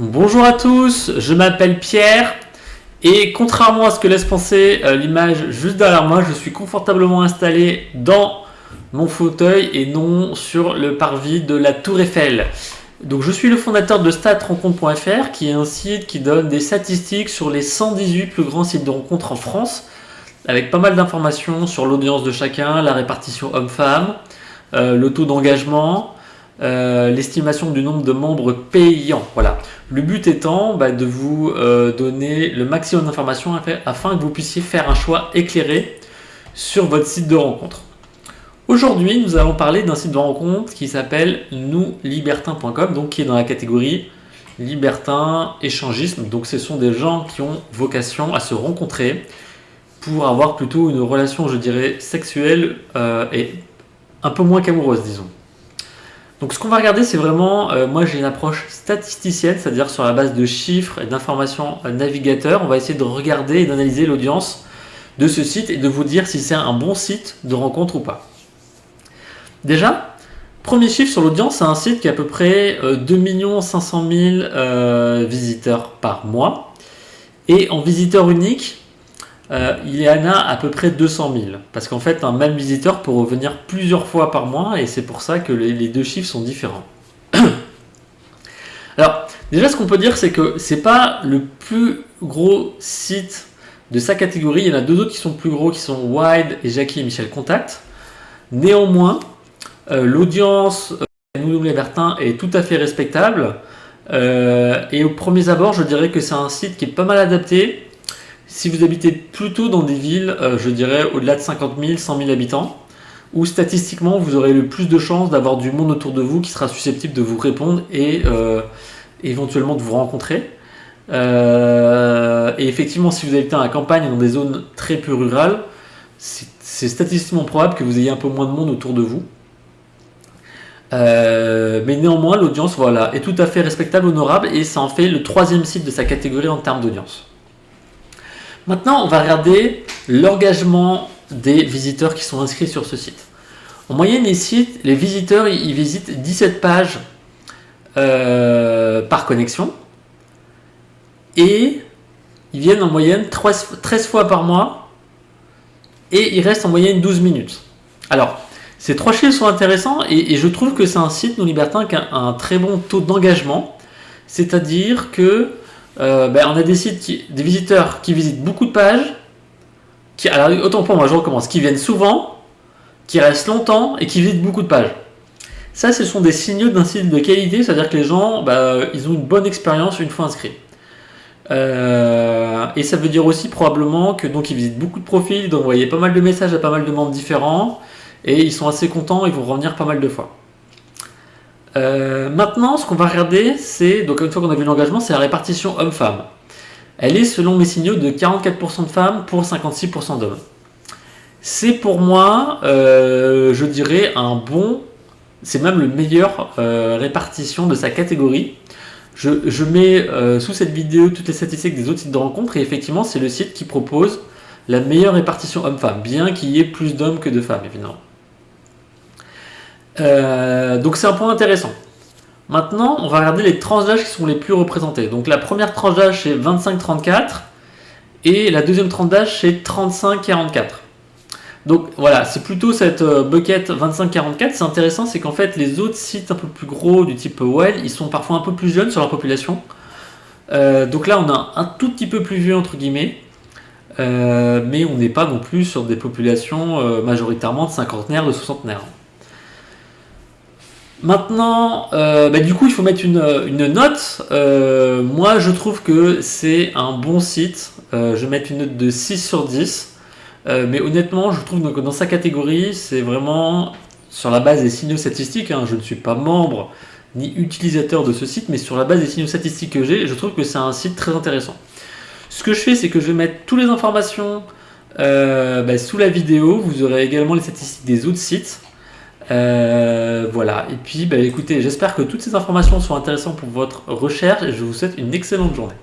Bonjour à tous, je m'appelle Pierre et contrairement à ce que laisse penser l'image juste derrière moi, je suis confortablement installé dans mon fauteuil et non sur le parvis de la Tour Eiffel. Donc je suis le fondateur de StatRencontre.fr qui est un site qui donne des statistiques sur les 118 plus grands sites de rencontres en France avec pas mal d'informations sur l'audience de chacun, la répartition homme-femme, le taux d'engagement, l'estimation du nombre de membres payants. Voilà. Le but étant de vous donner le maximum d'informations afin que vous puissiez faire un choix éclairé sur votre site de rencontre. Aujourd'hui, nous allons parler d'un site de rencontre qui s'appelle nouslibertins.com, donc qui est dans la catégorie libertin, échangisme. Donc ce sont des gens qui ont vocation à se rencontrer pour avoir plutôt une relation, je dirais, sexuelle et un peu moins qu'amoureuse, disons. Donc ce qu'on va regarder, c'est vraiment, moi j'ai une approche statisticienne, c'est-à-dire sur la base de chiffres et d'informations navigateurs, on va essayer de regarder et d'analyser l'audience de ce site et de vous dire si c'est un bon site de rencontre ou pas. Déjà, premier chiffre sur l'audience, c'est un site qui a à peu près 2 500 000 visiteurs par mois. Et en visiteurs uniques, il y en a à peu près 200 000. Parce qu'en fait, un même visiteur peut revenir plusieurs fois par mois et c'est pour ça que les deux chiffres sont différents. Alors, déjà, ce qu'on peut dire, c'est que c'est pas le plus gros site de sa catégorie. Il y en a deux autres qui sont plus gros, qui sont Wide et Jackie et Michel Contact. Néanmoins, l'audience Nous Libertins est tout à fait respectable. Et au premier abord, je dirais que c'est un site qui est pas mal adapté. Si vous habitez plutôt dans des villes, je dirais au-delà de 50 000, 100 000 habitants, où statistiquement vous aurez le plus de chances d'avoir du monde autour de vous qui sera susceptible de vous répondre et éventuellement de vous rencontrer. Et effectivement, si vous habitez à la campagne, dans des zones très peu rurales, c'est statistiquement probable que vous ayez un peu moins de monde autour de vous. Mais néanmoins, l'audience est tout à fait respectable, honorable, et ça en fait le troisième site de sa catégorie en termes d'audience. Maintenant, on va regarder l'engagement des visiteurs qui sont inscrits sur ce site. En moyenne, les visiteurs ils visitent 17 pages par connexion et ils viennent en moyenne 13 fois par mois et ils restent en moyenne 12 minutes. Alors, ces trois chiffres sont intéressants et je trouve que c'est un site, Nous Libertins, qui a un très bon taux d'engagement, c'est-à-dire que on a des visiteurs qui visitent beaucoup de pages, alors autant pour moi, je recommence, qui viennent souvent, qui restent longtemps et qui visitent beaucoup de pages. Ça, ce sont des signaux d'un site de qualité, c'est-à-dire que les gens, ils ont une bonne expérience une fois inscrits. Et ça veut dire aussi probablement que donc ils visitent beaucoup de profils, ils doivent envoyer pas mal de messages à pas mal de membres différents, et ils sont assez contents, ils vont revenir pas mal de fois. Maintenant, ce qu'on va regarder, c'est, donc une fois qu'on a vu l'engagement, c'est la répartition homme-femme. Elle est, selon mes signaux, de 44% de femmes pour 56% d'hommes. C'est pour moi, je dirais, c'est même le meilleur répartition de sa catégorie. Je mets sous cette vidéo toutes les statistiques des autres sites de rencontres et effectivement, c'est le site qui propose la meilleure répartition homme-femme, bien qu'il y ait plus d'hommes que de femmes, évidemment. Donc c'est un point intéressant. Maintenant, on va regarder les tranches d'âge qui sont les plus représentées. Donc la première tranche d'âge c'est 25-34 et la deuxième tranche d'âge c'est 35-44. Donc voilà, c'est plutôt cette bucket 25-44. C'est intéressant, c'est qu'en fait les autres sites un peu plus gros du type Well, ils sont parfois un peu plus jeunes sur leur population. Donc là on a un tout petit peu plus vieux entre guillemets. Mais on n'est pas non plus sur des populations majoritairement de cinquantenaires, de soixantenaires. Maintenant, du coup, il faut mettre une note. Moi, je trouve que c'est un bon site. Je vais mettre une note de 6 sur 10. Mais honnêtement, je trouve que dans sa catégorie, c'est vraiment sur la base des signaux statistiques. Je ne suis pas membre ni utilisateur de ce site, mais sur la base des signaux statistiques que j'ai, je trouve que c'est un site très intéressant. Ce que je fais, c'est que je vais mettre toutes les informations sous la vidéo. Vous aurez également les statistiques des autres sites. Voilà, et puis écoutez, j'espère que toutes ces informations sont intéressantes pour votre recherche et je vous souhaite une excellente journée.